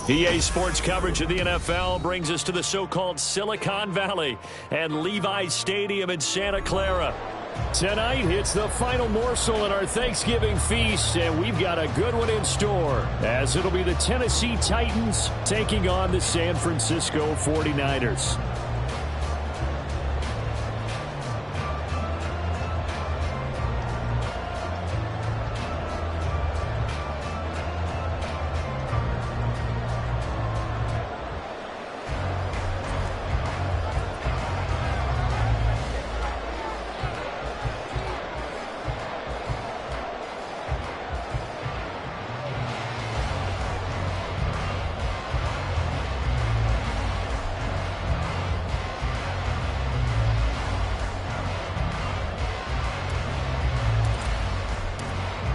EA Sports coverage of the NFL brings us to the so-called Silicon Valley and Levi's Stadium in Santa Clara. Tonight, it's the final morsel in our Thanksgiving feast, and we've got a good one in store, as it'll be the Tennessee Titans taking on the San Francisco 49ers.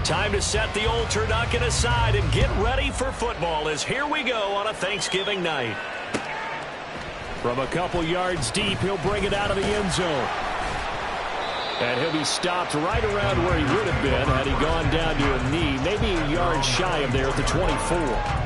Time to set the old turducken aside and get ready for football, as here we go on a Thanksgiving night. From a couple yards deep, he'll bring it out of the end zone. And he'll be stopped right around where he would have been had he gone down to a knee, maybe a yard shy of there at the 24.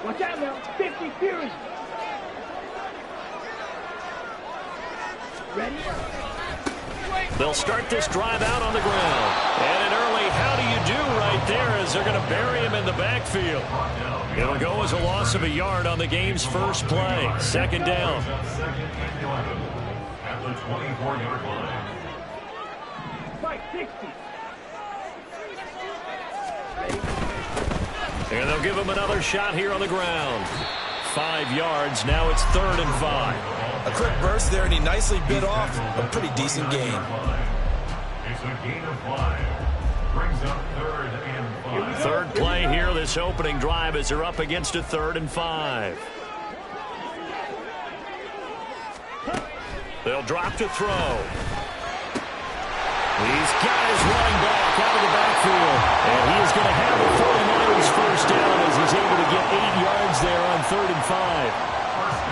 Watch out now, 50 Fury. Ready? They'll start this drive out on the ground. And an early how do you do right there as they're going to bury him in the backfield. It'll go as a loss of a yard on the game's first play. Second down. At the 24-yard line. 60. And they'll give him another shot here on the ground. 5 yards. Now it's 3rd and 5. A quick burst there, and he nicely bit off a pretty decent gain. It's a gain of 5. Brings up 3rd and 5. Third play here, this opening drive, as they're up against a 3rd and 5. They'll drop to throw. He's got his running back out of the backfield. And he is going to have the 49ers first down as he's able to get 8 yards there on 3rd and 5.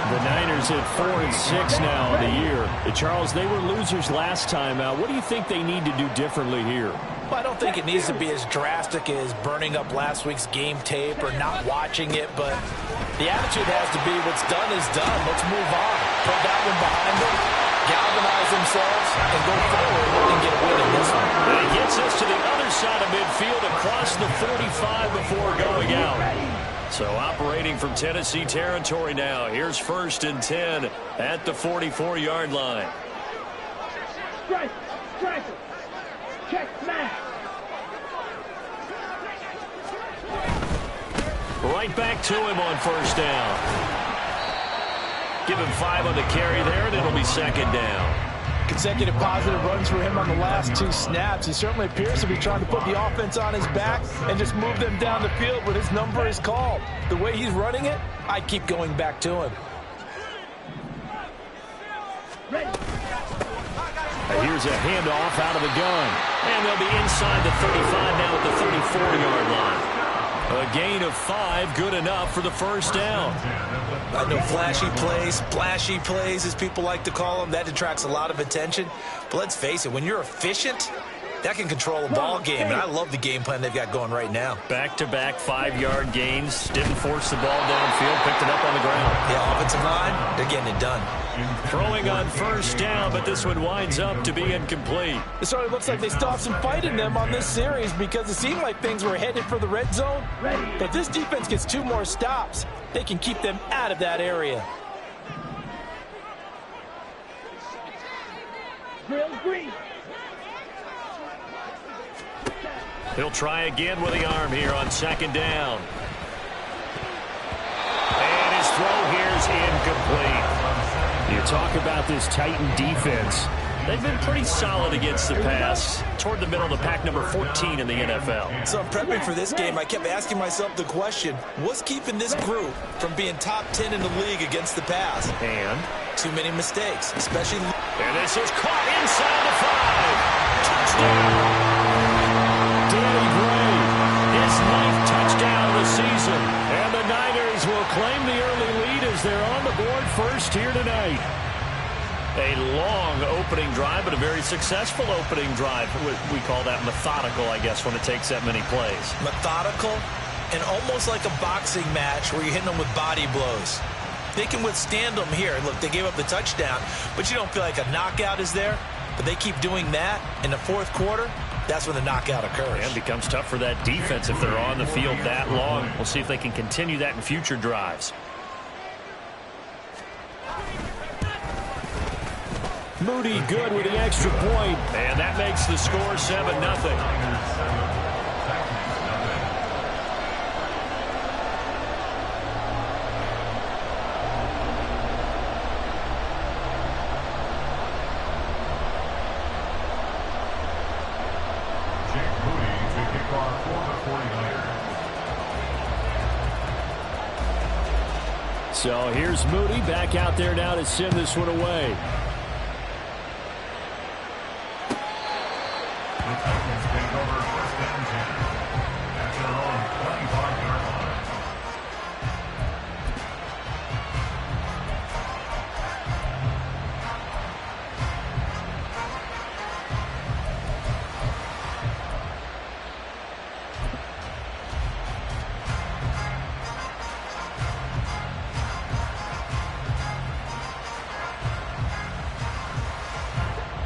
The Niners at 4 and 6 now on the year. Charles, they were losers last time out. What do you think they need to do differently here? Well, I don't think it needs to be as drastic as burning up last week's game tape or not watching it, but the attitude has to be what's done is done. Let's move on. Put that one behind them, galvanize themselves, and go forward and get a win in this one. And he gets us to the other side of midfield across the 45 before going out. So operating from Tennessee territory now. Here's 1st and 10 at the 44-yard line. Strike, check, smash. Right back to him on 1st down. Give him 5 on the carry there, and it'll be 2nd down. Consecutive positive runs for him on the last 2 snaps. He certainly appears to be trying to put the offense on his back and just move them down the field when his number is called. The way he's running it, I keep going back to him. Here's a handoff out of the gun. And they'll be inside the 35 now at the 34-yard line. A gain of 5, good enough for the 1st down. I know flashy plays, as people like to call them, that detracts a lot of attention. But let's face it, when you're efficient, that can control a ball game. And I love the game plan they've got going right now. Back-to-back 5-yard gains. Didn't force the ball downfield. Picked it up on the ground. The offensive line, they're getting it done. Throwing on 1st down, but this one winds up to be incomplete. It certainly looks like they still have some fight in them on this series because it seemed like things were headed for the red zone. But if this defense gets 2 more stops, they can keep them out of that area. Green. He'll try again with the arm here on 2nd down. And his throw here is incomplete. You talk about this Titan defense. They've been pretty solid against the pass, toward the middle of the pack, number 14 in the NFL. So I'm prepping for this game. I kept asking myself the question, what's keeping this group from being top 10 in the league against the pass? And too many mistakes, especially... And this is caught inside the 5. Touchdown! Danny Gray, his 9th touchdown of the season. And the Niners will claim the early lead as they're on the board first here tonight. A long opening drive, but a very successful opening drive. We call that methodical, I guess, when it takes that many plays. Methodical and almost like a boxing match where you're hitting them with body blows. They can withstand them here. Look, they gave up the touchdown, but you don't feel like a knockout is there. But they keep doing that in the fourth quarter. That's when the knockout occurs. And it becomes tough for that defense if they're on the field that long. We'll see if they can continue that in future drives. Moody good with the extra point. And that makes the score 7-0. So here's Moody back out there now to send this one away. The Titans take over first and 10 at their own 25-yard line.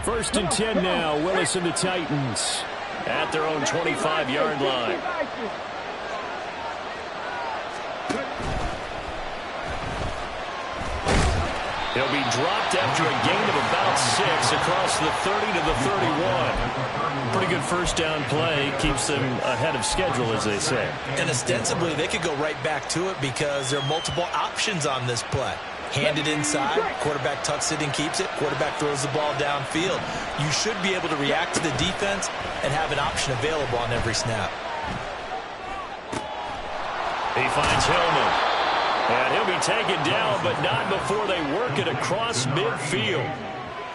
First and 10 now. Willis and the Titans at their own 25-yard line. He'll be dropped after a gain of about 6 across the 30 to the 31. Pretty good first down play. Keeps them ahead of schedule, as they say. And ostensibly, they could go right back to it because there are multiple options on this play. Handed inside, quarterback tucks it and keeps it, quarterback throws the ball downfield. You should be able to react to the defense and have an option available on every snap. He finds Hillman. And he'll be taken down, but not before they work it across midfield.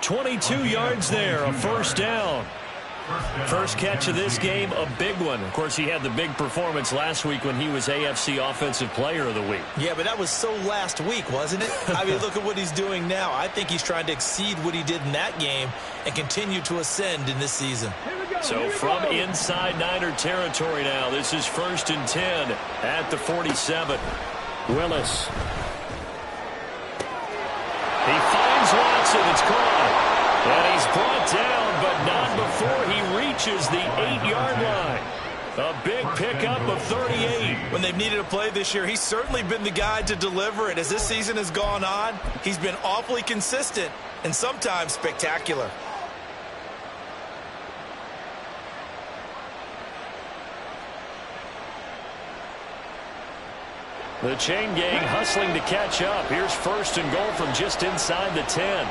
22 yards there, a first down. First catch of this game, a big one. Of course, he had the big performance last week when he was AFC Offensive Player of the Week. Yeah, but that was so last week, wasn't it? I mean, look at what he's doing now. I think he's trying to exceed what he did in that game and continue to ascend in this season. So from inside Niner territory now, this is first and 10 at the 47. Willis. He finds Watson. It's caught. And he's brought down, but not before he reaches the 8-yard line. A big pickup of 38. When they've needed a play this year, he's certainly been the guy to deliver it. As this season has gone on, he's been awfully consistent and sometimes spectacular. The chain gang hustling to catch up. Here's first and goal from just inside the 10.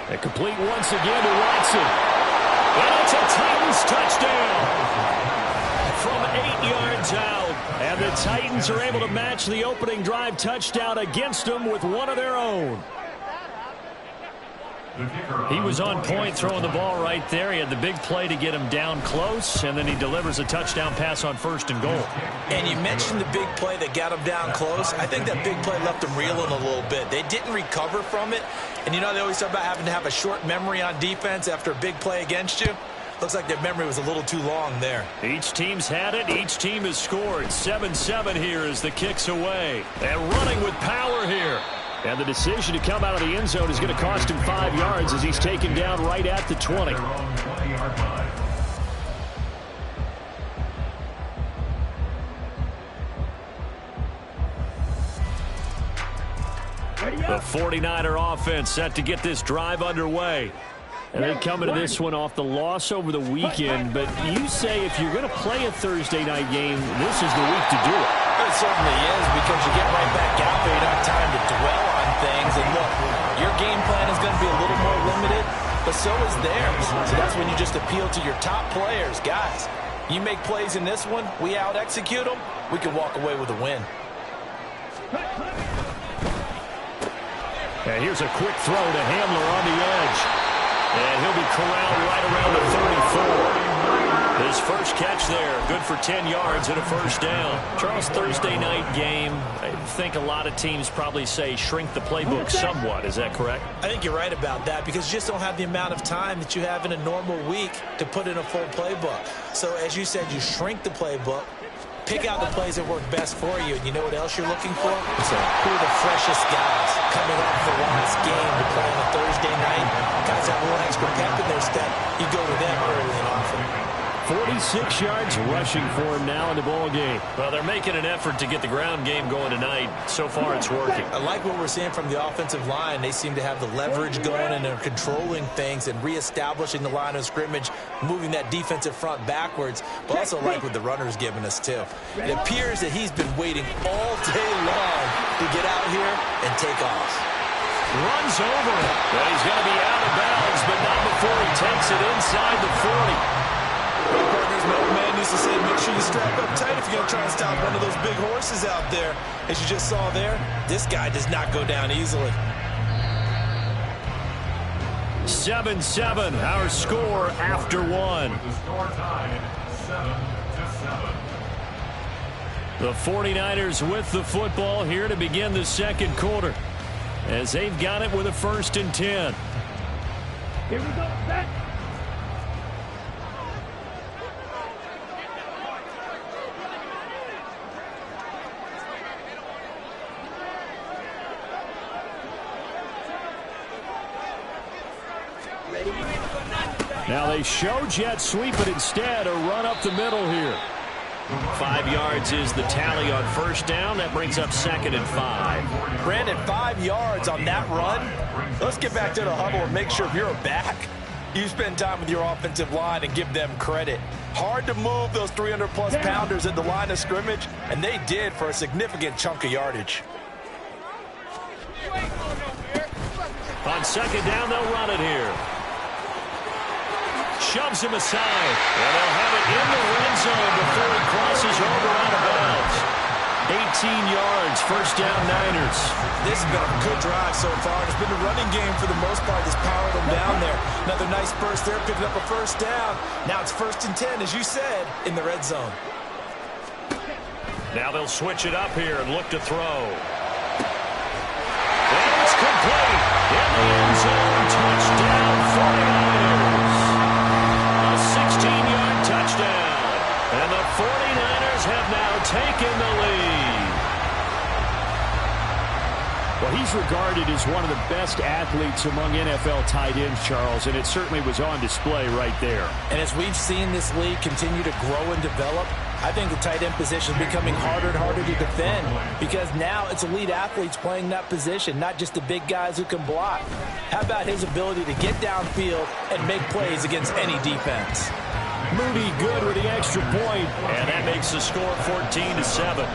And complete once again to Watson. And it's a Titans touchdown from 8 yards out. And the Titans are able to match the opening drive touchdown against them with one of their own. He was on point throwing the ball right there. He had the big play to get him down close, and then he delivers a touchdown pass on first and goal. And you mentioned the big play that got him down close. I think that big play left him reeling a little bit. They didn't recover from it. And you know they always talk about having to have a short memory on defense after a big play against you. Looks like their memory was a little too long there. Each team's had it. Each team has scored. 7-7 here as the kick's away. And running with power here. And the decision to come out of the end zone is going to cost him 5 yards as he's taken down right at the 20. The 49er offense set to get this drive underway. And they come into this one off the loss over the weekend, but you say if you're going to play a Thursday night game, this is the week to do it. It certainly is, because you get right back out there. You don't have time to dwell on things. And look, your game plan is going to be a little more limited, but so is theirs. So that's when you just appeal to your top players. Guys, you make plays in this one, we out-execute them, we can walk away with a win. And here's a quick throw to Hamler on the edge. And he'll be corralled right around the 34. His first catch there, good for 10 yards and a first down. Charles, Thursday night game, I think a lot of teams probably say shrink the playbook somewhat. Is that correct? I think you're right about that, because you just don't have the amount of time that you have in a normal week to put in a full playbook. So as you said, you shrink the playbook, pick out the plays that work best for you. And you know what else you're looking for? Who are the freshest guys coming off the last game to play on a Thursday night? Guys have a little extra pep in their step. You go to them early and often. 46 yards rushing for him now in the ball game. Well, they're making an effort to get the ground game going tonight. So far, it's working. I like what we're seeing from the offensive line. They seem to have the leverage going, and they're controlling things and reestablishing the line of scrimmage, moving that defensive front backwards. But also like what the runner's giving us, too. It appears that he's been waiting all day long to get out here and take off. Runs over him. Well, he's going to be out of bounds, but not before he takes it inside the 40. Partners, my old man used to say, make sure you strap up tight if you're going to try and stop one of those big horses out there. As you just saw there, this guy does not go down easily. 7-7, our score after one. With the score tied 7-7. The 49ers with the football here to begin the second quarter, as they've got it with a 1st and 10. Here we go, set. Now they show jet sweep, but instead a run up the middle here. 5 yards is the tally on first down. That brings up 2nd and 5. Brandon, 5 yards on that run. Let's get back to the huddle and make sure if you're back, you spend time with your offensive line and give them credit. Hard to move those 300-plus pounders at the line of scrimmage, and they did for a significant chunk of yardage. On 2nd down, they'll run it here. Shoves him aside, and they'll have it in the red zone before he crosses over out of bounds. 18 yards, first down Niners. This has been a good drive so far. It's been the running game for the most part that's powered them down there. Another nice burst there, picking up a first down. Now it's 1st and 10, as you said, in the red zone. Now they'll switch it up here and look to throw. And it's complete. In the end zone, touchdown 49ers. A 16-yard touchdown. And the 49ers have now taken the lead. Well, he's regarded as one of the best athletes among NFL tight ends, Charles, and it certainly was on display right there. And as we've seen this league continue to grow and develop, I think the tight end position is becoming harder and harder to defend, because now it's elite athletes playing that position, not just the big guys who can block. How about his ability to get downfield and make plays against any defense? Moody good with the extra point, and that makes the score 14-7.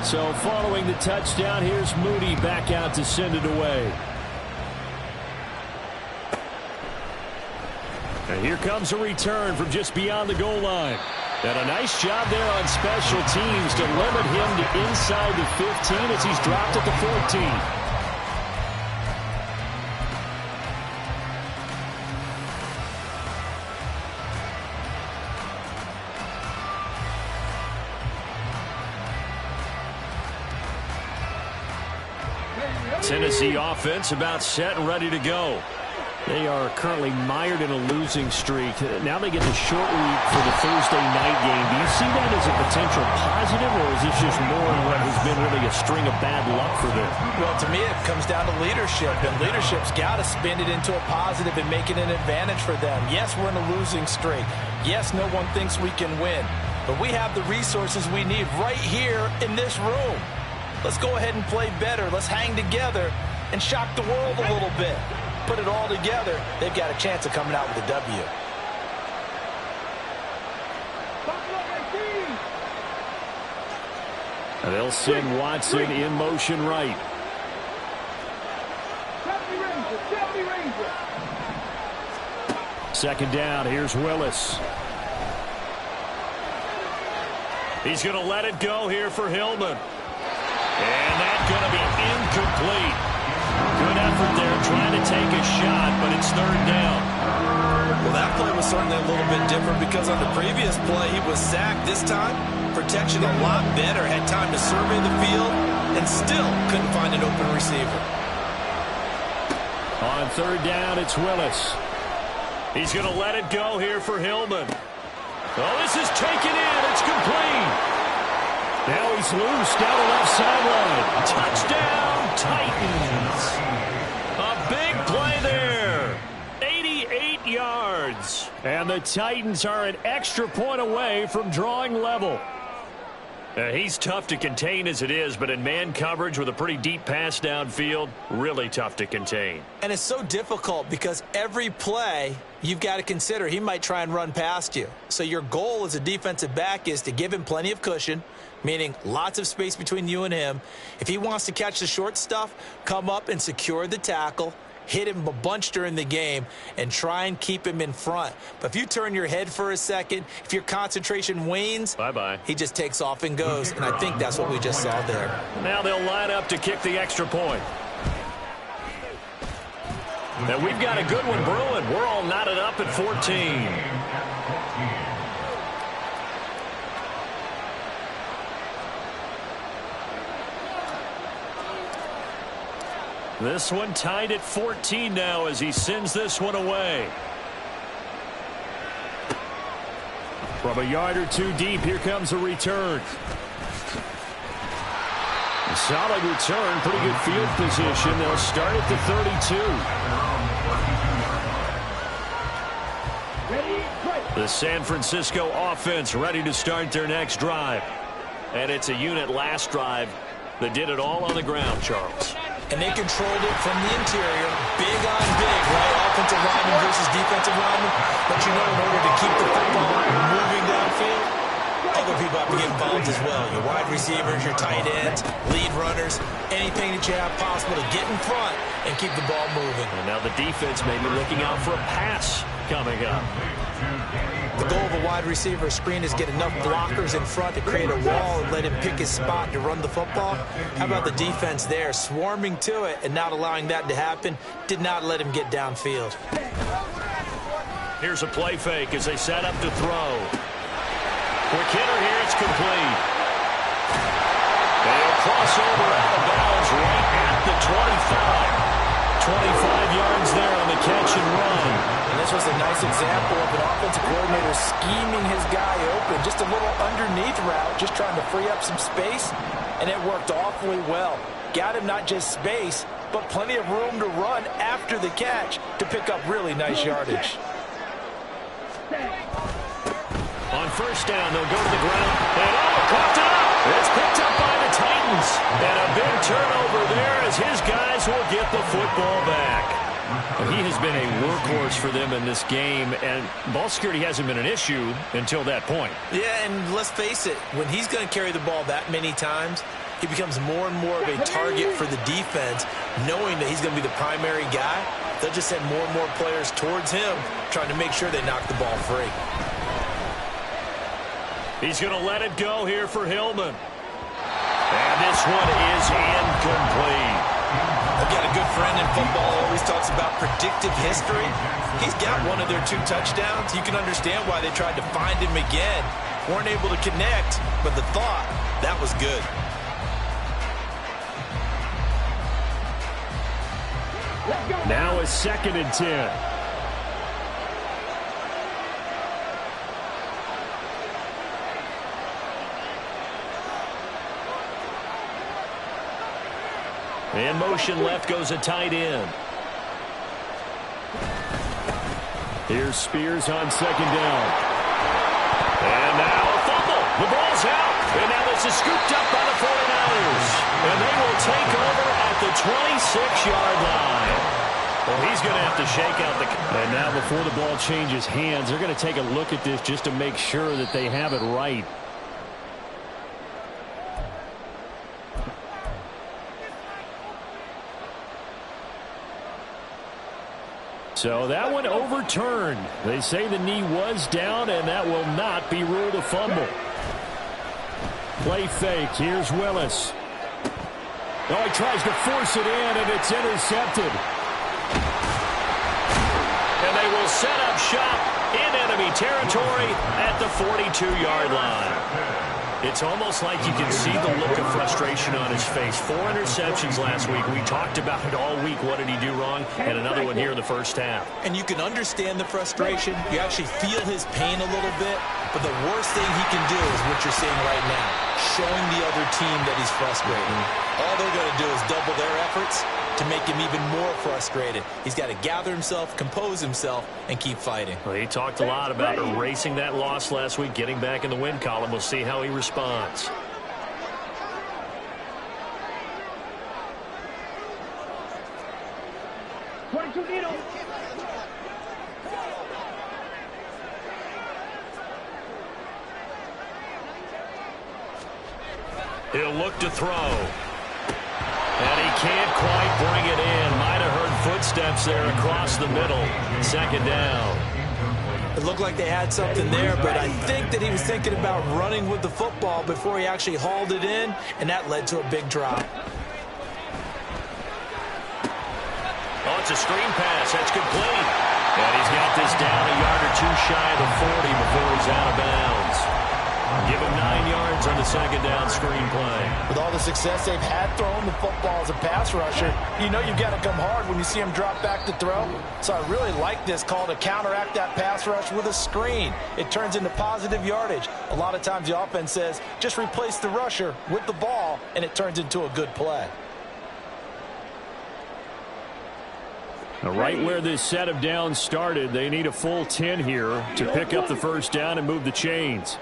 So following the touchdown, here's Moody back out to send it away. And here comes a return from just beyond the goal line. And a nice job there on special teams to limit him to inside the 15 as he's dropped at the 14. Tennessee offense about set and ready to go. They are currently mired in a losing streak. Now they get the short week for the Thursday night game. Do you see that as a potential positive, or is this just more in what has been really a string of bad luck for them? Well, to me, it comes down to leadership, and leadership's got to spin it into a positive and make it an advantage for them. Yes, we're in a losing streak. Yes, no one thinks we can win, but we have the resources we need right here in this room. Let's go ahead and play better. Let's hang together and shock the world a little bit. Put it all together, they've got a chance of coming out with a W. And they'll send Watson in motion right. Second down, here's Willis. He's going to let it go here for Hillman. And that's going to be incomplete. Good effort there trying to take a shot, but it's third down. Well, that play was certainly a little bit different because on the previous play, he was sacked. This time, protection a lot better. Had time to survey the field and still couldn't find an open receiver. On third down, it's Willis. He's going to let it go here for Hillman. Oh, this is taken in. It's complete. Now he's loose down the left sideline. Touchdown, Titans. A big play there. 88 yards. And the Titans are an extra point away from drawing level. He's tough to contain as it is, but in man coverage with a pretty deep pass downfield, really tough to contain. And it's so difficult because every play you've got to consider he might try and run past you. So your goal as a defensive back is to give him plenty of cushion, meaning lots of space between you and him. If he wants to catch the short stuff, come up and secure the tackle, hit him a bunch during the game, and try and keep him in front. But if you turn your head for a second, if your concentration wanes, bye-bye. He just takes off and goes, and I think that's what we just saw there. Now they'll line up to kick the extra point. Now we've got a good one brewing. We're all knotted up at 14. This one tied at 14 now as he sends this one away. From a yard or two deep, here comes a return. A solid return, pretty good field position. They'll start at the 32. The San Francisco offense ready to start their next drive. And it's a unit last drive that did it all on the ground, Charles. And they controlled it from the interior, big on big, right? Offensive lineman versus defensive lineman. But you know, in order to keep the football moving downfield, other people have to get involved as well. Your wide receivers, your tight ends, lead runners, anything that you have possible to get in front and keep the ball moving. And now the defense may be looking out for a pass coming up. The goal of a wide receiver screen is get enough blockers in front to create a wall and let him pick his spot to run the football. How about the defense there, swarming to it and not allowing that to happen? Did not let him get downfield. Here's a play fake as they set up to throw. Quick hitter here, it's complete. They'll cross over out of bounds right at the 25. 25 yards there on the catch and run. And this was a nice example of an offensive coordinator scheming his guy open. Just a little underneath route, just trying to free up some space, and it worked awfully well. Got him not just space, but plenty of room to run after the catch to pick up really nice yardage. On first down, they'll go to the ground. And coughed it up. It's picked up by the Titans. And a big turnover there as his guys will get the football back. He has been a workhorse for them in this game, and ball security hasn't been an issue until that point. Yeah, and let's face it, when he's going to carry the ball that many times, he becomes more and more of a target for the defense, knowing that he's going to be the primary guy. They'll just send more and more players towards him, trying to make sure they knock the ball free. He's going to let it go here for Hillman. And this one is incomplete. I've got a good friend in football who always talks about predictive history. He's got one of their 2 touchdowns. You can understand why they tried to find him again. Weren't able to connect, but the thought, that was good. Now a 2nd and 10. In motion left goes a tight end. Here's Spears on 2nd down. And now a fumble. The ball's falls out. And now this is scooped up by the 49ers. And they will take over at the 26-yard line. Well, he's going to have to shake out the... And now before the ball changes hands, they're going to take a look at this just to make sure that they have it right. So that one overturned. They say the knee was down, and that will not be ruled a fumble. Play fake. Here's Willis. Oh, he tries to force it in, and it's intercepted. And they will set up shop in enemy territory at the 42-yard line. It's almost like you can see the look of frustration on his face. 4 interceptions last week. We talked about it all week. What did he do wrong? And another one here in the first half. And you can understand the frustration. You actually feel his pain a little bit. But the worst thing he can do is what you're seeing right now, showing the other team that he's frustrated. All they're going to do is double their efforts to make him even more frustrated. He's got to gather himself, compose himself, and keep fighting. Well, he talked a lot about erasing that loss last week, getting back in the win column. We'll see how he responds. He'll look to throw. And he can't quite bring it in. Might have heard footsteps there across the middle. Second down. It looked like they had something there, but I think that he was thinking about running with the football before he actually hauled it in, and that led to a big drop. Oh, it's a screen pass. That's complete. And he's got this down a yard or two shy of the 40 before he's out of bounds. Give him 9 yards on the second down screen play. With all the success they've had throwing the football as a pass rusher, you know you've got to come hard when you see him drop back to throw. So I really like this call to counteract that pass rush with a screen. It turns into positive yardage. A lot of times the offense says, just replace the rusher with the ball, and it turns into a good play. Now, right where this set of downs started, they need a full 10 here to pick up the first down and move the chains.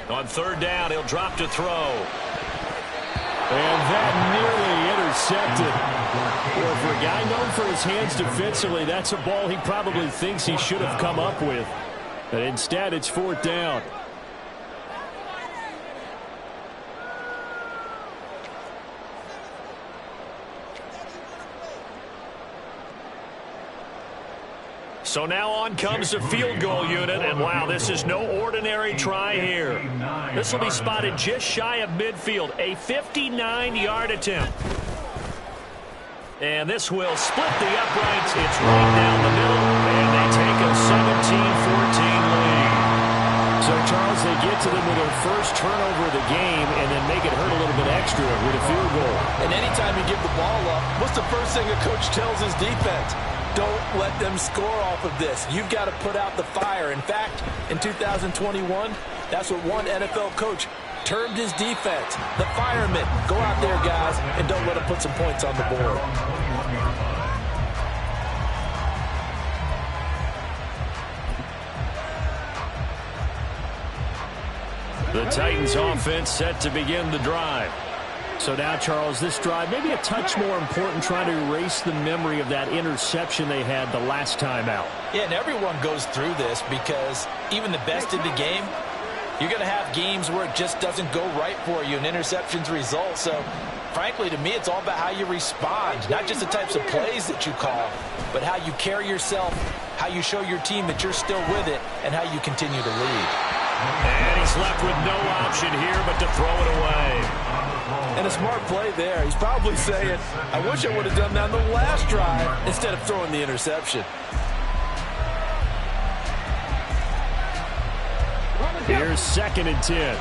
On third down, he'll drop to throw. And that nearly intercepted. Well, for a guy known for his hands defensively, that's a ball he probably thinks he should have come up with. But instead, it's fourth down. So now on comes the field goal unit, and wow, this is no ordinary try here. This will be spotted just shy of midfield, a 59-yard attempt. And this will split the uprights. It's right down the middle, and they take a 17-14 lead. So, Charles, they get to them with their first turnover of the game and then make it hurt a little bit extra with a field goal. And anytime you give the ball up, what's the first thing a coach tells his defense? Don't let them score off of this. You've got to put out the fire. In fact, in 2021, that's what one NFL coach termed his defense. The firemen. Go out there, guys, and don't let them put some points on the board. The Titans offense set to begin the drive. So now, Charles, this drive maybe a touch more important, trying to erase the memory of that interception they had the last time out. Yeah, and everyone goes through this because even the best in the game, you're going to have games where it just doesn't go right for you and interceptions result. So, frankly, to me, it's all about how you respond, not just the types of plays that you call, but how you carry yourself, how you show your team that you're still with it, and how you continue to lead. And he's left with no option here but to throw it away. And a smart play there. He's probably saying, I wish I would have done that on the last drive instead of throwing the interception. Here's 2nd and 10.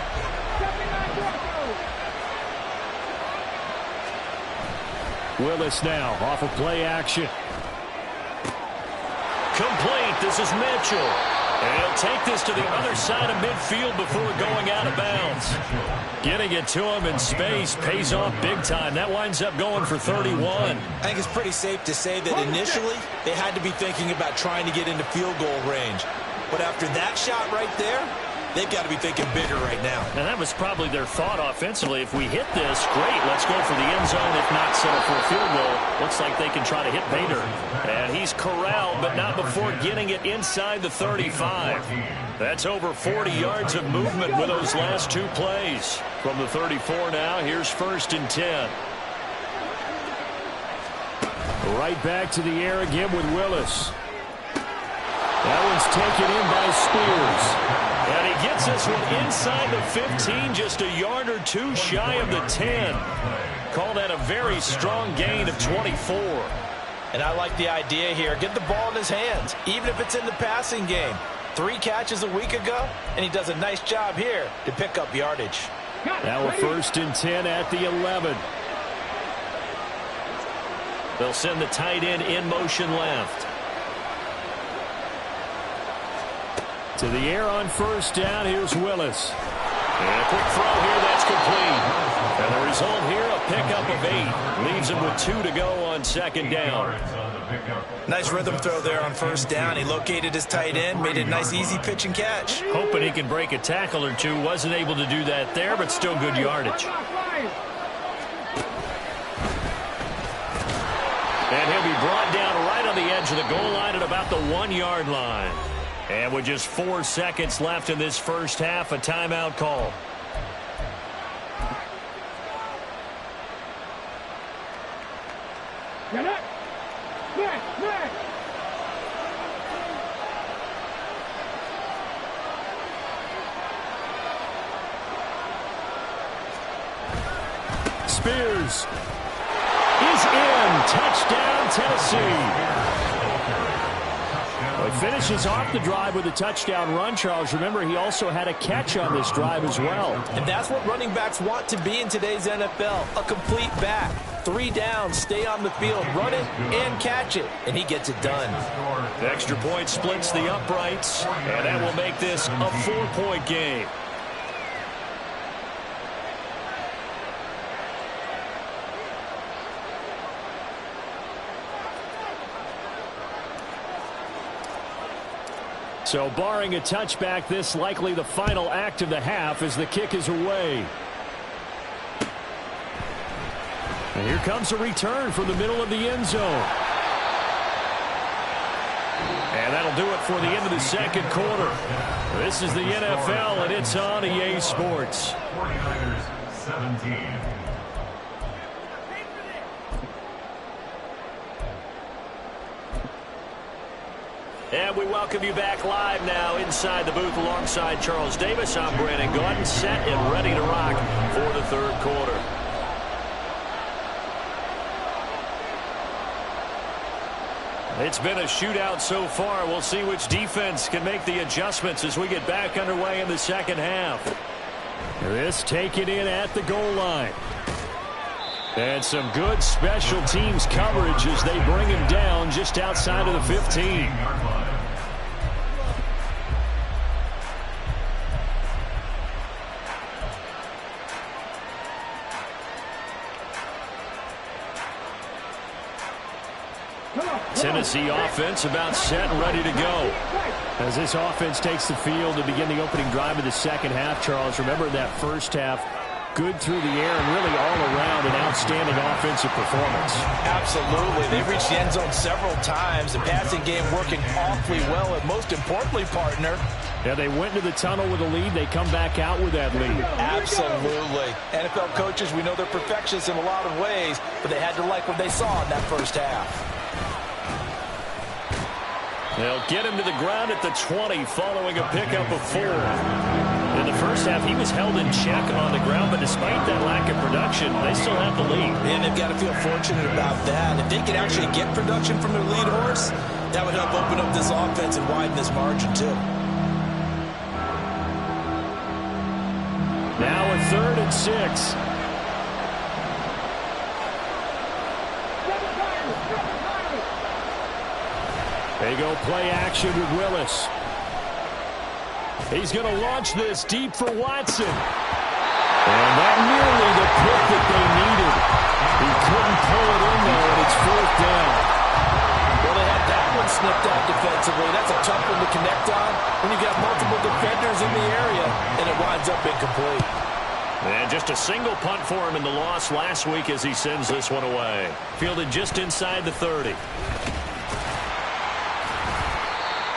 Willis now off of play action. Complete. This is Mitchell. And he'll take this to the other side of midfield before going out of bounds. Getting it to him in space pays off big time. That winds up going for 31. I think it's pretty safe to say that initially they had to be thinking about trying to get into field goal range. But after that shot right there, they've got to be thinking bigger right now. And that was probably their thought offensively. If we hit this, great, let's go for the end zone. If not, settle for a field goal. Looks like they can try to hit Bader. And he's corralled, but not before getting it inside the 35. That's over 40 yards of movement with those last two plays. From the 34 now, here's 1st and 10. Right back to the air again with Willis. That one's taken in by Spears. And he gets this one inside the 15, just a yard or two shy of the 10. Call that a very strong gain of 24. And I like the idea here. Get the ball in his hands, even if it's in the passing game. 3 catches a week ago, and he does a nice job here to pick up yardage. Now a 1st and 10 at the 11. They'll send the tight end in motion left. To the air on 1st down, here's Willis. And a quick throw here, that's complete. And the result here, a pickup of 8. Leaves him with 2 to go on 2nd down. Nice rhythm throw there on 1st down. He located his tight end, made it a nice easy pitch and catch. Hoping he can break a tackle or two. Wasn't able to do that there, but still good yardage. And he'll be brought down right on the edge of the goal line at about the 1-yard line. And with just 4 seconds left in this first half, a timeout call. Spears is in. Touchdown, Tennessee. Well, he finishes off the drive with a touchdown run, Charles. Remember, he also had a catch on this drive as well. And that's what running backs want to be in today's NFL, a complete back. 3 downs, stay on the field, run it, and catch it. And he gets it done. The extra point splits the uprights, and that will make this a 4-point game. So barring a touchback, this likely the final act of the half as the kick is away. And here comes a return from the middle of the end zone. And that'll do it for the end of the second quarter. This is the NFL, and it's on EA Sports. 49ers 17. And we welcome you back live now inside the booth alongside Charles Davis. I'm Brandon Gaudin, set and ready to rock for the third quarter. It's been a shootout so far. We'll see which defense can make the adjustments as we get back underway in the second half. This taken in at the goal line. And some good special teams coverage as they bring him down just outside of the 15. Tennessee offense about set and ready to go. As this offense takes the field to begin the opening drive of the second half, Charles, remember that first half, good through the air and really all around an outstanding offensive performance. Absolutely. They've reached the end zone several times. The passing game working awfully well, and most importantly, partner, yeah, they went into the tunnel with a lead. They come back out with that lead. Absolutely. NFL coaches, we know they're perfectionists in a lot of ways, but they had to like what they saw in that first half. They'll get him to the ground at the 20 following a pickup of 4. In the first half, he was held in check on the ground, but despite that lack of production, they still have the lead. And they've got to feel fortunate about that. If they could actually get production from their lead horse, that would help open up this offense and widen this margin, too. Now a 3rd and 6. They go play action with Willis. He's going to launch this deep for Watson. And that nearly the pick that they needed. He couldn't pull it in there, and it's 4th down. Well, they had that one snipped out defensively. That's a tough one to connect on. when you got multiple defenders in the area, and it winds up incomplete. And just a single punt for him in the loss last week as he sends this one away. Fielded just inside the 30.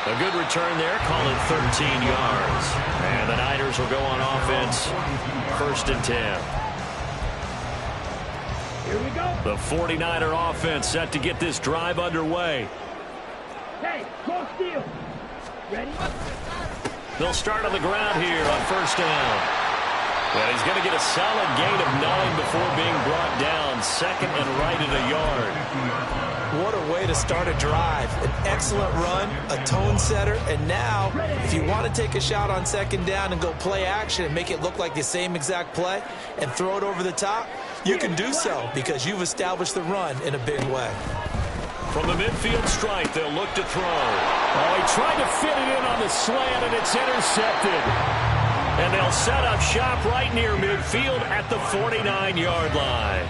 A good return there, call it 13 yards. And the Niners will go on offense, 1st and 10. Here we go. The 49er offense set to get this drive underway. Hey, go steal. Ready? They'll start on the ground here on 1st down. And he's going to get a solid gain of 9 before being brought down. 2nd and right at a yard. What a way to start a drive. An excellent run, a tone setter, and now if you want to take a shot on 2nd down and go play action and make it look like the same exact play and throw it over the top, you can do so because you've established the run in a big way. From the midfield stripe, they'll look to throw. Oh, he tried to fit it in on the slant, and it's intercepted. And they'll set up shop right near midfield at the 49-yard line.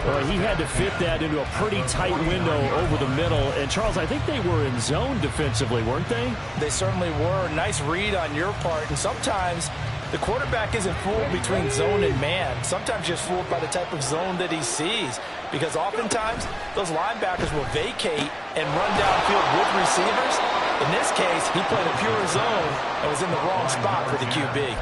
Well, he had to fit that into a pretty tight window over the middle. And, Charles, I think they were in zone defensively, weren't they? They certainly were. Nice read on your part. And sometimes the quarterback isn't fooled between zone and man. Sometimes just fooled by the type of zone that he sees. Because oftentimes, those linebackers will vacate and run downfield with receivers. In this case, he played a pure zone and was in the wrong spot for the QB.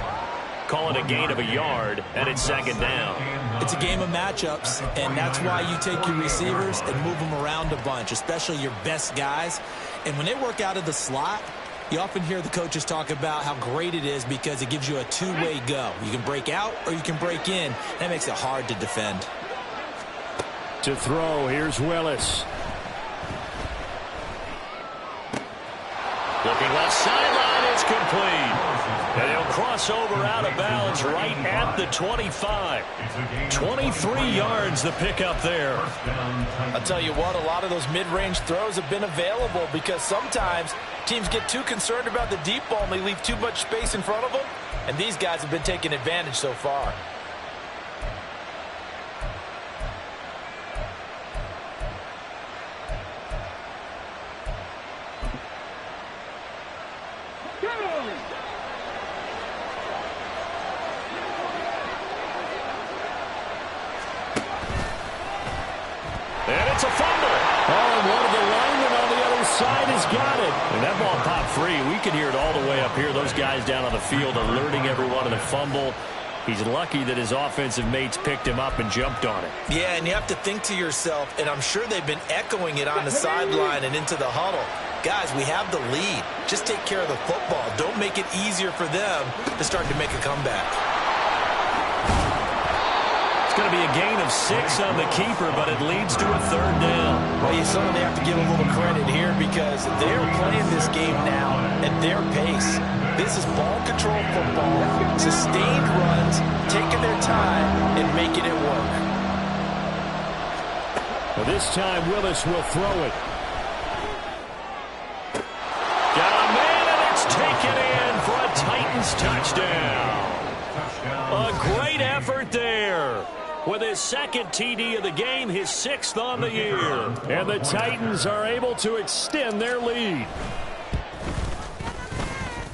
Call it a gain of a yard, and it's 2nd down. It's a game of matchups, and that's why you take your receivers and move them around a bunch, especially your best guys. And when they work out of the slot, you often hear the coaches talk about how great it is because it gives you a two-way go. You can break out or you can break in. That makes it hard to defend. To throw, here's Willis. Looking left sideline, it's complete. And he'll cross over out of bounds right at the 25. 23 yards the pickup there. I'll tell you what, a lot of those mid-range throws have been available because sometimes teams get too concerned about the deep ball and they leave too much space in front of them. And these guys have been taking advantage so far. And it's a fumble. Oh, and one of the linemen on the other side has got it. And that ball popped free. We can hear it all the way up here. Those guys down on the field alerting everyone of the fumble. He's lucky that his offensive mates picked him up and jumped on it. Yeah, and you have to think to yourself, and I'm sure they've been echoing it on the sideline and into the huddle. Guys, we have the lead. Just take care of the football. Don't make it easier for them to start to make a comeback. It's going to be a gain of 6 on the keeper, but it leads to a 3rd down. Well, you certainly have to give a little credit here because they're playing this game now at their pace. This is ball control football, sustained runs, taking their time and making it work. Well, this time Willis will throw it. Got a man, and it's taken in for a Titans touchdown. A great effort there. With his 2nd TD of the game, his 6th on the year. And the Titans are able to extend their lead.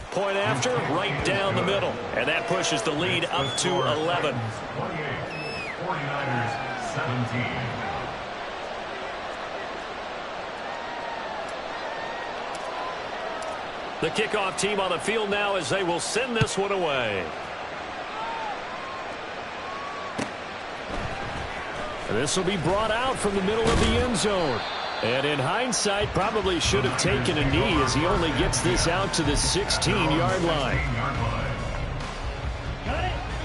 Point after, right down the middle. And that pushes the lead up to 11. 28, 49ers 17. The kickoff team on the field now as they will send this one away. This will be brought out from the middle of the end zone. And in hindsight, probably should have taken a knee as he only gets this out to the 16-yard line.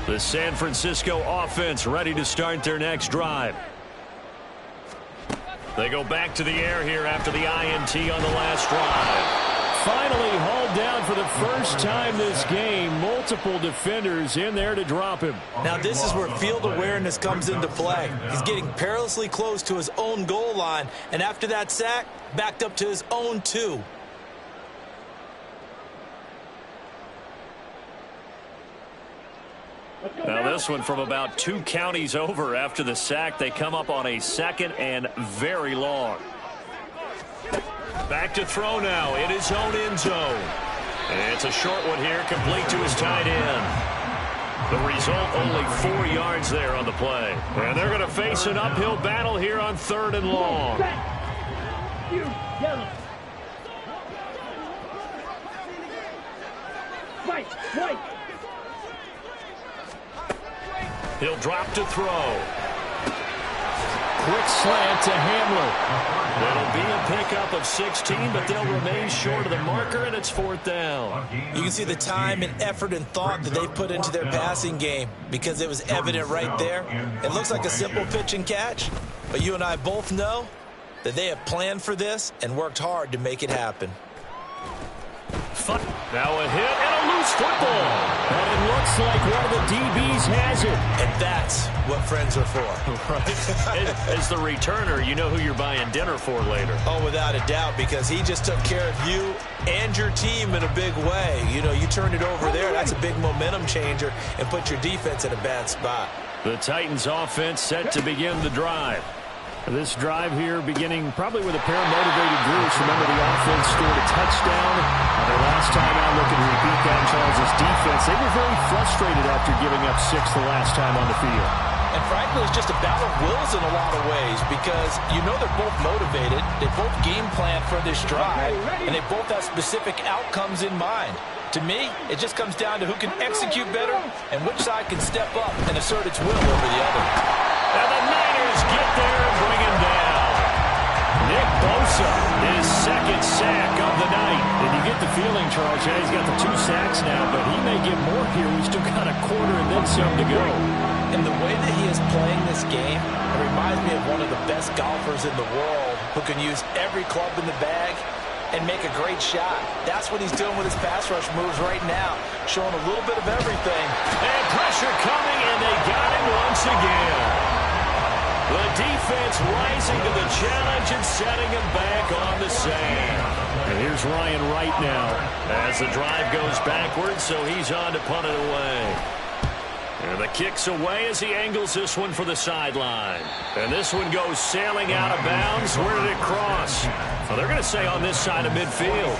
The San Francisco offense ready to start their next drive. They go back to the air here after the INT on the last drive. Finally hauled down for the first time this game. Multiple defenders in there to drop him. Now this is where field awareness comes into play. He's getting perilously close to his own goal line, and after that sack, backed up to his own 2. Now this one from about 2 counties over after the sack. They come up on a 2nd and very long. Back to throw now in his own end zone. It's a short one here, complete to his tight end. The result, only 4 yards there on the play. And they're going to face an uphill battle here on 3rd and long. He'll drop to throw. Quick slant to Hamler. It'll be a pickup of 16, but they'll remain short of the marker, and it's 4th down. You can see the time and effort and thought that they put into their passing game because it was evident right there. It looks like a simple pitch and catch, but you and I both know that they have planned for this and worked hard to make it happen. Now a hit and a loose football. And it looks like one of the DBs has it. And that's what friends are for. Right. As the returner, you know who you're buying dinner for later. Oh, without a doubt, because he just took care of you and your team in a big way. You know, you turned it over there. That's a big momentum changer and put your defense in a bad spot. The Titans offense set to begin the drive. This drive here beginning probably with a pair of motivated groups. Remember, the offense scored a touchdown. Their last time out, looking to repeat that, Charles' defense. They were very frustrated after giving up 6 the last time on the field. And frankly, it's just a battle of wills in a lot of ways because you know they're both motivated. They both game plan for this drive, and they both have specific outcomes in mind. To me, it just comes down to who can execute better and which side can step up and assert its will over the other. And the Niners get there and bring him down. Nick Bosa, his 2nd sack of the night. And you get the feeling, Charles, yeah, he's got the 2 sacks now, but he may get more here. We've still got a quarter and then some to go. And the way that he is playing this game, it reminds me of one of the best golfers in the world who can use every club in the bag and make a great shot. That's what he's doing with his pass rush moves right now, showing a little bit of everything. And pressure coming, and they got him once again. The defense rising to the challenge and setting him back on the sand. And here's Ryan Wright now. As the drive goes backwards, so he's on to punt it away. And the kick's away as he angles this one for the sideline. And this one goes sailing out of bounds. Where did it cross? Well, they're going to say on this side of midfield.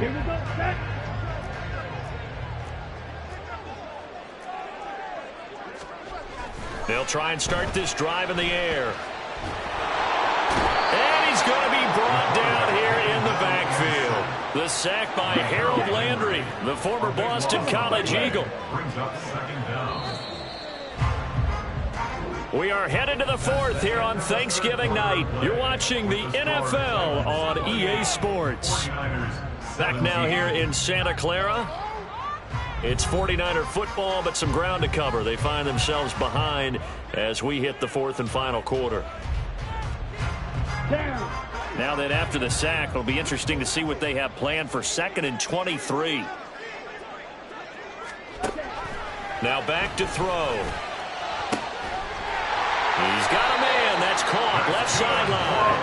Here we go, set. They'll try and start this drive in the air. And he's going to be brought down here in the backfield. The sack by Harold Landry, the former Boston College Eagle. Brings up 2nd down. We are headed to the 4th here on Thanksgiving night. You're watching the NFL on EA Sports. Back now here in Santa Clara. It's 49er football, but some ground to cover. They find themselves behind as we hit the 4th and final quarter. Now that after the sack, it'll be interesting to see what they have planned for 2nd and 23. Now back to throw. He's got a man. That's caught. Left sideline.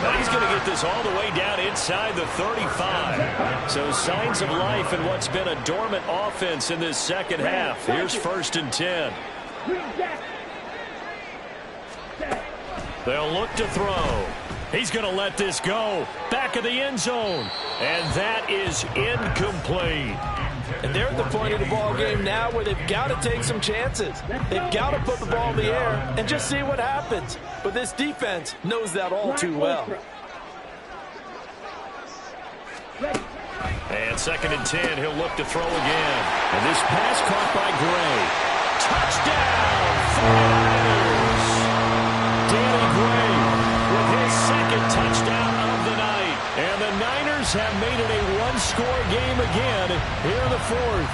And he's going to get this all the way down inside the 35. So signs of life in what's been a dormant offense in this second half. Here's 1st and 10. They'll look to throw. He's going to let this go. Back of the end zone. And that is incomplete. And they're at the point of the ball game now where they've got to take some chances. They've got to put the ball in the air and just see what happens. But this defense knows that all too well. And 2nd and 10, he'll look to throw again. And this pass caught by Gray. Touchdown, 49ers! Danny Gray with his 2nd touchdown of the night. And the Niners have made it a one-score game again here in the 4th.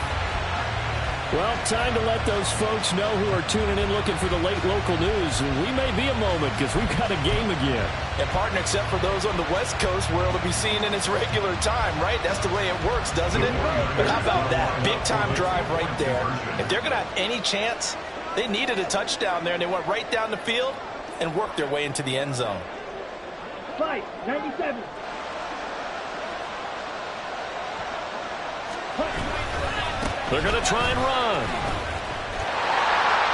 Well, time to let those folks know who are tuning in looking for the late local news. And we may be a moment because we've got a game again. And, partner, except for those on the West Coast where it'll be seen in its regular time, right? That's the way it works, doesn't it? But how about that? Big-time drive right there. If they're going to have any chance, they needed a touchdown there, and they went right down the field and worked their way into the end zone. 97. They're going to try and run.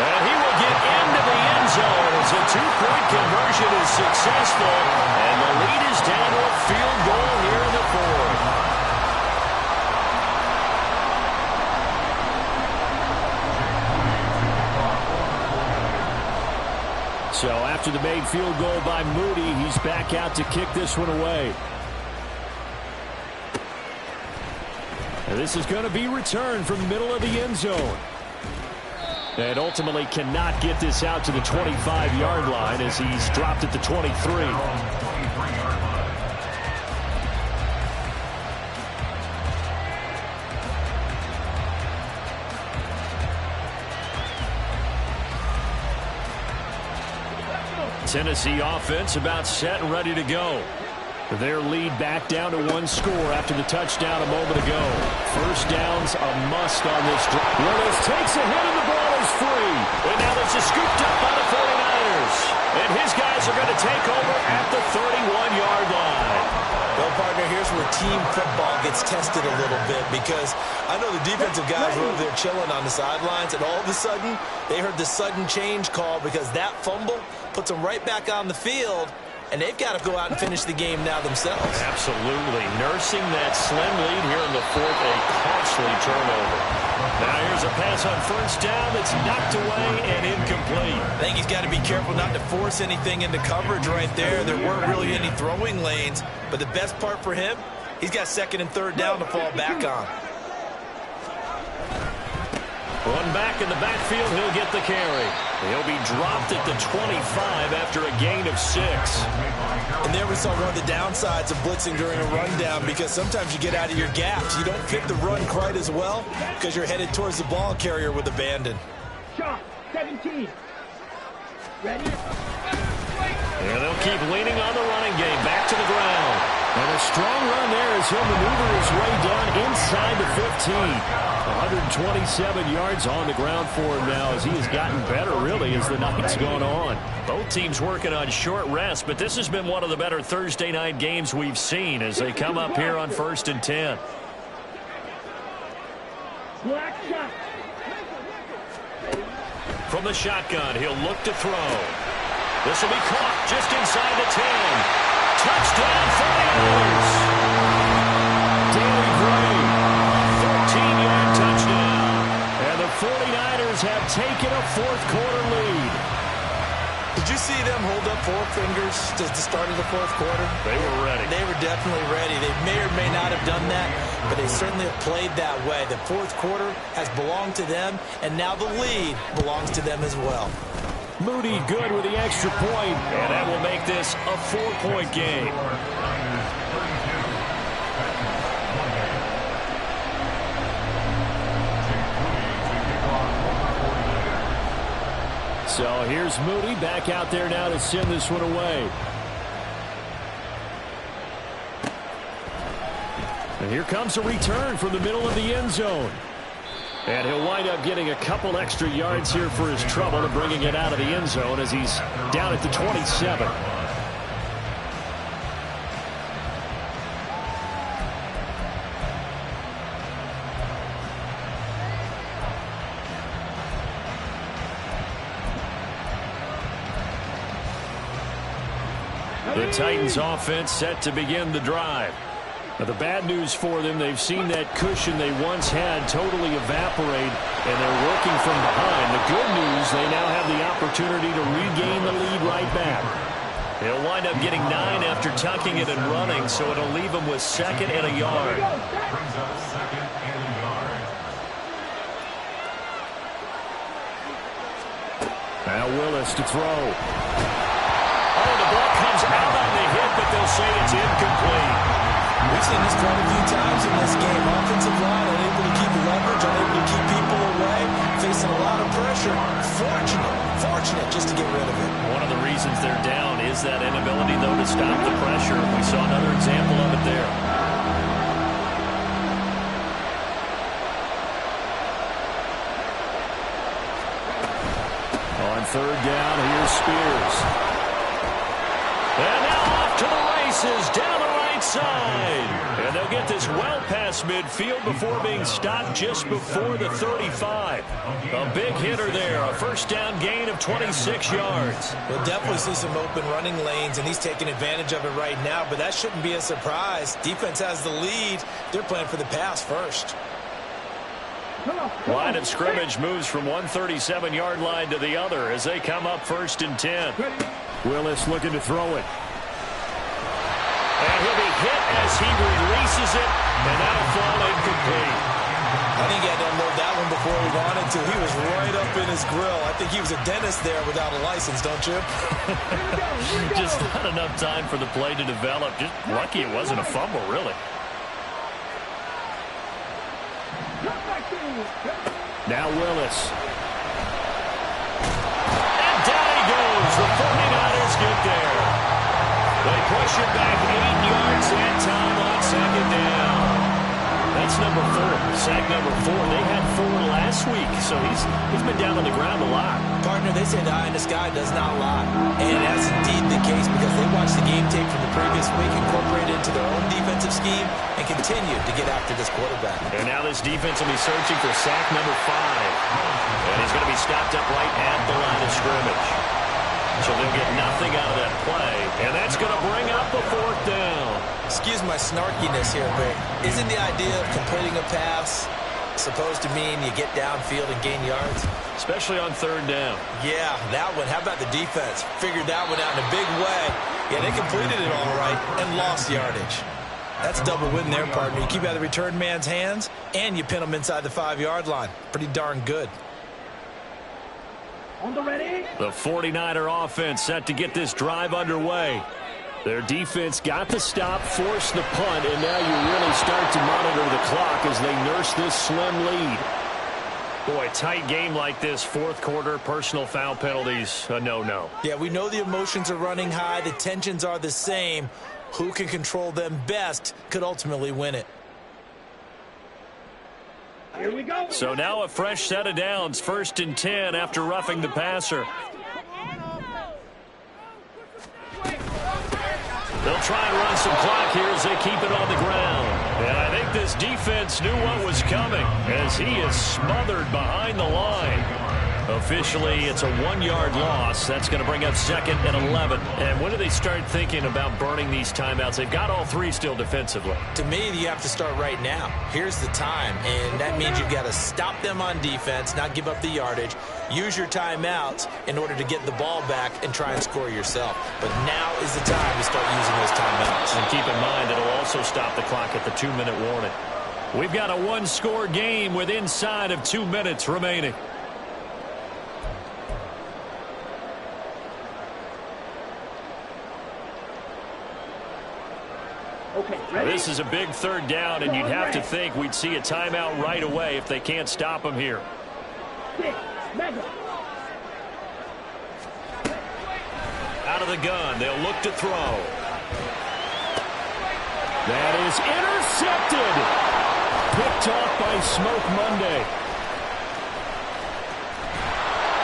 And he will get into the end as a two-point conversion is successful, and the lead is down to a field goal here in the fourth. So after the made field goal by Moody, he's back out to kick this one away. And this is going to be returned from the middle of the end zone. And ultimately cannot get this out to the 25-yard line as he's dropped at the 23. Tennessee offense about set and ready to go. Their lead back down to one score after the touchdown a moment ago. First down's a must on this drive. Willis takes a hit and the ball is free. And now this is scooped up by the 49ers. And his guys are going to take over at the 31-yard line. Well, partner, here's where team football gets tested a little bit because I know the defensive guys were over there chilling on the sidelines, and all of a sudden they heard the sudden change call because that fumble puts them right back on the field, and they've got to go out and finish the game now themselves. Absolutely. Nursing that slim lead here in the fourth, a costly turnover. Now here's a pass on first down that's knocked away and incomplete. I think he's got to be careful not to force anything into coverage right there. There weren't really any throwing lanes, but the best part for him, he's got second and third down to fall back on. One back in the backfield, he'll get the carry. He'll be dropped at the 25 after a gain of 6. And there we saw one of the downsides of blitzing during a rundown because sometimes you get out of your gaps. You don't fit the run quite as well because you're headed towards the ball carrier with abandon. Shot, 17. Ready? And they'll keep leaning on the running game. Back to the ground. And a strong run there as he'll maneuver his way down inside the 15. 127 yards on the ground for him now as he has gotten better, really, as the night's gone on. Both teams working on short rest, but this has been one of the better Thursday night games we've seen as they come up here on 1st and 10. Black shot. From the shotgun, he'll look to throw. This will be caught just inside the 10. Touchdown, 49ers. Danny Gray, a 13-yard touchdown. And the 49ers have taken a fourth-quarter lead. Did you see them hold up 4 fingers at the start of the fourth quarter? They were ready. They were definitely ready. They may or may not have done that, but they certainly have played that way. The fourth quarter has belonged to them, and now the lead belongs to them as well. Moody good with the extra point. And that will make this a 4-point game. So here's Moody back out there now to send this one away. And here comes a return from the middle of the end zone. And he'll wind up getting a couple extra yards here for his trouble and bringing it out of the end zone as he's down at the 27. The Titans offense set to begin the drive. Now, the bad news for them, they've seen that cushion they once had totally evaporate, and they're working from behind. The good news, they now have the opportunity to regain the lead right back. He'll wind up getting 9 after tucking it and running, so it'll leave him with 2nd and a yard. Brings up 2nd and a yard. Now Willis to throw. Oh, the ball comes out on the hit, but they'll say it's incomplete. We've seen this quite a few times in this game. Offensive line unable to keep leverage, unable to keep people away, facing a lot of pressure. Fortunate just to get rid of it. One of the reasons they're down is that inability, though, to stop the pressure. We saw another example of it there. On 3rd down, here's Spears. And now off to the races, down the right outside. And they'll get this well past midfield before being stopped just before the 35. A big hitter there. A first down gain of 26 yards. We'll definitely see some open running lanes, and he's taking advantage of it right now, but that shouldn't be a surprise. Defense has the lead. They're playing for the pass first. Line of scrimmage moves from one 37-yard line to the other as they come up 1st and 10. Willis looking to throw it. And he'll be hit as he releases it, and that'll fall incomplete. I think he had to unload that one before he wanted to. He was right up in his grill. I think he was a dentist there without a license, don't you? Just not enough time for the play to develop. Just lucky it wasn't a fumble, really. Now Willis. And down he goes. The 49ers get there. They push it back 8 yards and time on 2nd down. That's number 4. Sack number 4. They had 4 last week, so he's been down on the ground a lot. Partner, they say the eye in the sky does not lie. And that's indeed the case because they watched the game tape from the previous week, incorporated into their own defensive scheme, and continued to get after this quarterback. And now this defense will be searching for sack number 5. And he's going to be stopped up right at the line of scrimmage. So they'll get nothing out of that play. And that's going to bring up a 4th down. Excuse my snarkiness here, but isn't the idea of completing a pass supposed to mean you get downfield and gain yards? Especially on 3rd down. Yeah, that one. How about the defense? Figured that one out in a big way. Yeah, they completed it all right and lost yardage. That's a double win there, partner. You keep out of the return man's hands, and you pin them inside the 5-yard line. Pretty darn good. On the ready. The 49er offense set to get this drive underway. Their defense got the stop, forced the punt, and now you really start to monitor the clock as they nurse this slim lead. Boy, tight game like this, 4th quarter, personal foul penalties, a no-no. Yeah, we know the emotions are running high. The tensions are the same. Who can control them best could ultimately win it. Here we go. So now a fresh set of downs, 1st and 10 after roughing the passer. They'll try and run some clock here as they keep it on the ground. And I think this defense knew what was coming as he is smothered behind the line. Officially, it's a 1-yard loss. That's going to bring up 2nd and 11. And when do they start thinking about burning these timeouts? They've got all 3 still defensively. To me, you have to start right now. Here's the time, and that means you've got to stop them on defense, not give up the yardage, use your timeouts in order to get the ball back and try and score yourself. But now is the time to start using those timeouts. And keep in mind, it'll also stop the clock at the 2-minute warning. We've got a 1-score game with inside of 2 minutes remaining. Okay, ready? This is a big 3rd down, and you'd have to think we'd see a timeout right away if they can't stop him here. 6, mega. Out of the gun, they'll look to throw. That is intercepted. Picked off by Smoke Monday.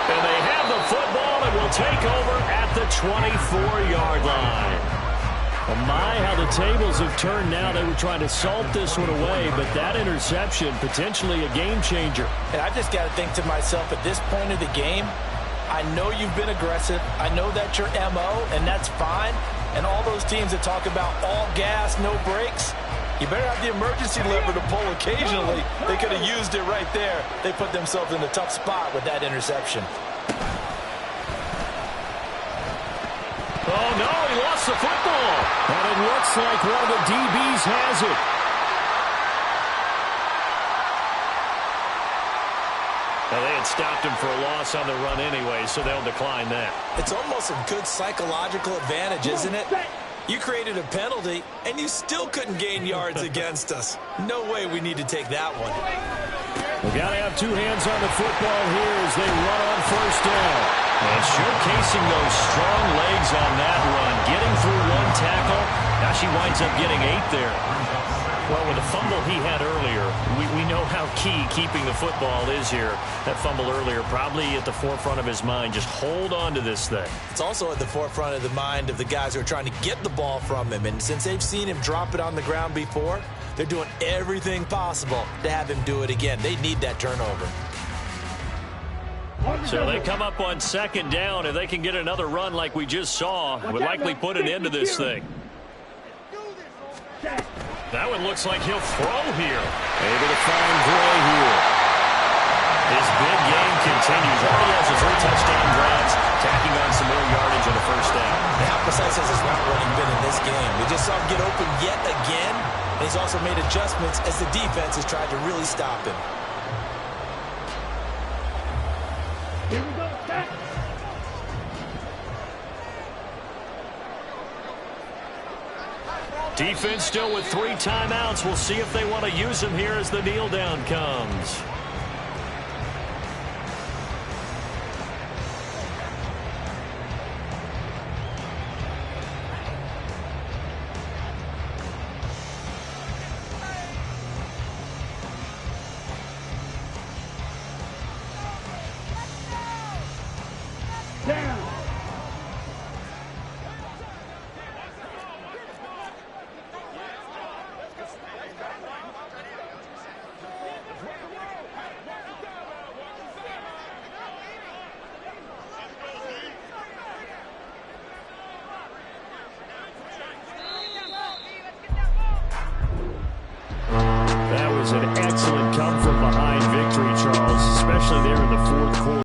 And they have the football and will take over at the 24-yard line. Oh my, how the tables have turned now. They were trying to salt this one away, but that interception, potentially a game changer. And I just got to think to myself, at this point of the game, I know you've been aggressive. I know that's your MO, and that's fine. And all those teams that talk about all gas, no brakes, you better have the emergency lever to pull occasionally. They could have used it right there. They put themselves in a tough spot with that interception. Oh, no, he lost the football. And it looks like one of the DBs has it. Well, they had stopped him for a loss on the run anyway, so they'll decline that. It's almost a good psychological advantage, isn't it? You created a penalty, and you still couldn't gain yards against us. No way we need to take that one. We've got to have 2 hands on the football here as they run on 1st down. And showcasing those strong legs on that run, getting through 1 tackle. Now she winds up getting 8 there. Well, with the fumble he had earlier, we know how key keeping the football is here. That fumble earlier probably at the forefront of his mind. Just hold on to this thing. It's also at the forefront of the mind of the guys who are trying to get the ball from him. And since they've seen him drop it on the ground before, they're doing everything possible to have him do it again. They need that turnover. So they come up on second down, and they can get another run like we just saw. Would likely put an end to this thing. That one looks like he'll throw here. Able to find Gray here. His big game continues. Already has his 3 touchdown drives, tacking on some more yardage in the first down. And how precise has his route running been in this game? We just saw him get open yet again, and he's also made adjustments as the defense has tried to really stop him. Here we go, Jack. Defense still with 3 timeouts. We'll see if they want to use them here as the kneel down comes. Down. That was an excellent come from behind victory, Charles, especially there in the fourth quarter.